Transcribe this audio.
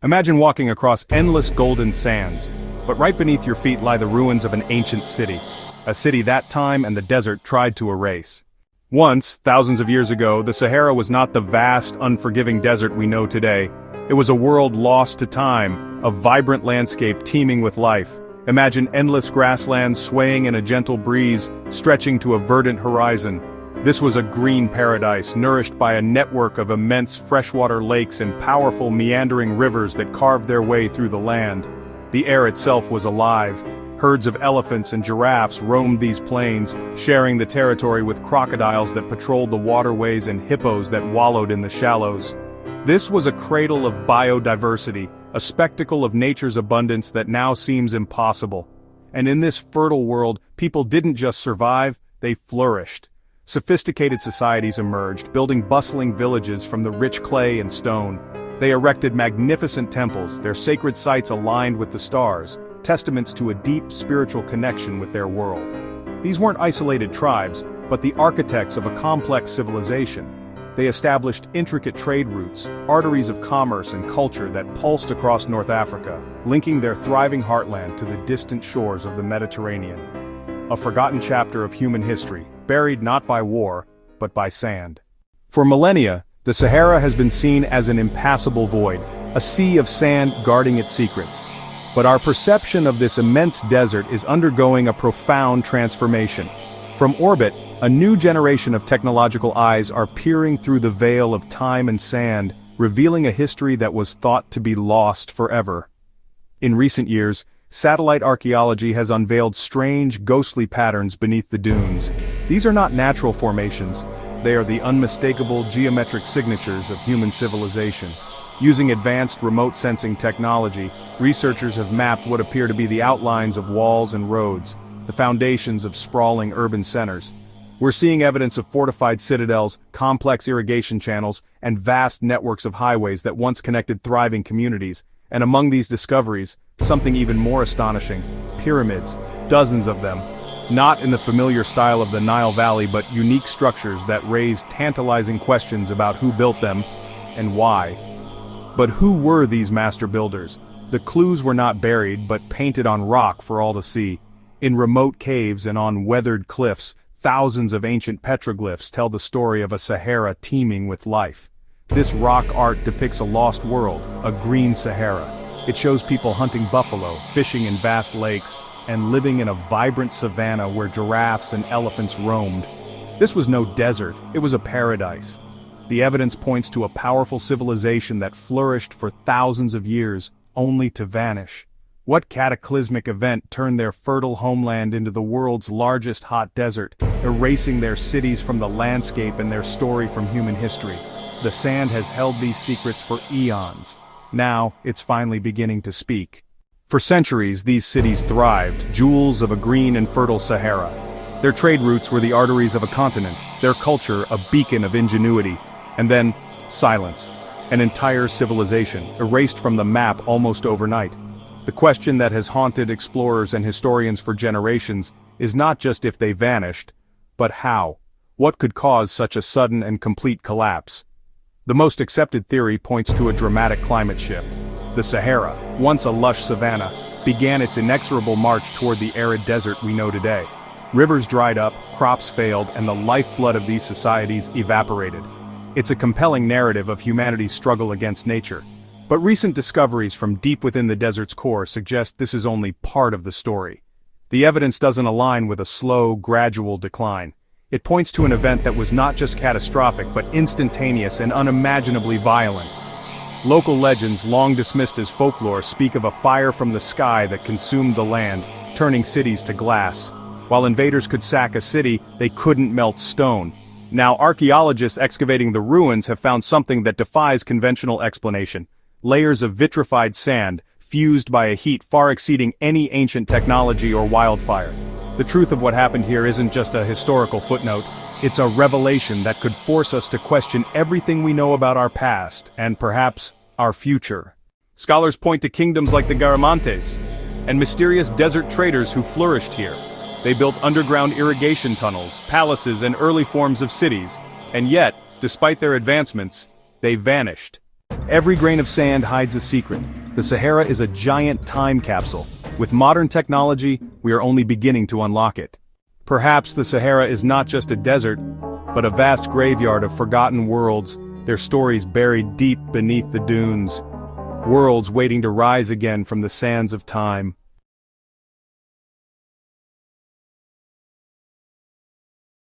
Imagine walking across endless golden sands, but right beneath your feet lie the ruins of an ancient city. A city that time and the desert tried to erase. Once, thousands of years ago, the Sahara was not the vast, unforgiving desert we know today. It was a world lost to time, a vibrant landscape teeming with life. Imagine endless grasslands swaying in a gentle breeze, stretching to a verdant horizon. This was a green paradise, nourished by a network of immense freshwater lakes and powerful meandering rivers that carved their way through the land. The air itself was alive. Herds of elephants and giraffes roamed these plains, sharing the territory with crocodiles that patrolled the waterways and hippos that wallowed in the shallows. This was a cradle of biodiversity, a spectacle of nature's abundance that now seems impossible. And in this fertile world, people didn't just survive, they flourished. Sophisticated societies emerged, building bustling villages from the rich clay and stone. They erected magnificent temples, their sacred sites aligned with the stars, testaments to a deep spiritual connection with their world. These weren't isolated tribes, but the architects of a complex civilization. They established intricate trade routes, arteries of commerce and culture that pulsed across North Africa, linking their thriving heartland to the distant shores of the Mediterranean. A forgotten chapter of human history, buried not by war, but by sand. For millennia, the Sahara has been seen as an impassable void, a sea of sand guarding its secrets. But our perception of this immense desert is undergoing a profound transformation. From orbit, a new generation of technological eyes are peering through the veil of time and sand, revealing a history that was thought to be lost forever. In recent years, satellite archaeology has unveiled strange, ghostly patterns beneath the dunes. These are not natural formations, they are the unmistakable geometric signatures of human civilization. Using advanced remote sensing technology, researchers have mapped what appear to be the outlines of walls and roads, the foundations of sprawling urban centers. We're seeing evidence of fortified citadels, complex irrigation channels, and vast networks of highways that once connected thriving communities. And among these discoveries, something even more astonishing: pyramids, dozens of them. Not in the familiar style of the Nile Valley, but unique structures that raise tantalizing questions about who built them and why. But who were these master builders? The clues were not buried, but painted on rock for all to see. In remote caves and on weathered cliffs, thousands of ancient petroglyphs tell the story of a Sahara teeming with life. This rock art depicts a lost world, a green Sahara. It shows people hunting buffalo, fishing in vast lakes, and living in a vibrant savanna where giraffes and elephants roamed. This was no desert, it was a paradise. The evidence points to a powerful civilization that flourished for thousands of years, only to vanish. What cataclysmic event turned their fertile homeland into the world's largest hot desert, erasing their cities from the landscape and their story from human history? The sand has held these secrets for eons. Now, it's finally beginning to speak. For centuries, these cities thrived, jewels of a green and fertile Sahara. Their trade routes were the arteries of a continent, their culture a beacon of ingenuity. And then, silence. An entire civilization, erased from the map almost overnight. The question that has haunted explorers and historians for generations is not just if they vanished, but how. What could cause such a sudden and complete collapse? The most accepted theory points to a dramatic climate shift. The Sahara, once a lush savanna, began its inexorable march toward the arid desert we know today. Rivers dried up, crops failed, and the lifeblood of these societies evaporated. It's a compelling narrative of humanity's struggle against nature. But recent discoveries from deep within the desert's core suggest this is only part of the story. The evidence doesn't align with a slow, gradual decline. It points to an event that was not just catastrophic but instantaneous and unimaginably violent. Local legends, long dismissed as folklore, speak of a fire from the sky that consumed the land, turning cities to glass. While invaders could sack a city, they couldn't melt stone. Now archaeologists excavating the ruins have found something that defies conventional explanation. Layers of vitrified sand, fused by a heat far exceeding any ancient technology or wildfire. The truth of what happened here isn't just a historical footnote, it's a revelation that could force us to question everything we know about our past, and perhaps, our future. Scholars point to kingdoms like the Garamantes, and mysterious desert traders who flourished here. They built underground irrigation tunnels, palaces, and early forms of cities, and yet, despite their advancements, they vanished. Every grain of sand hides a secret. The Sahara is a giant time capsule. With modern technology, we are only beginning to unlock it. Perhaps the Sahara is not just a desert, but a vast graveyard of forgotten worlds, their stories buried deep beneath the dunes. Worlds waiting to rise again from the sands of time.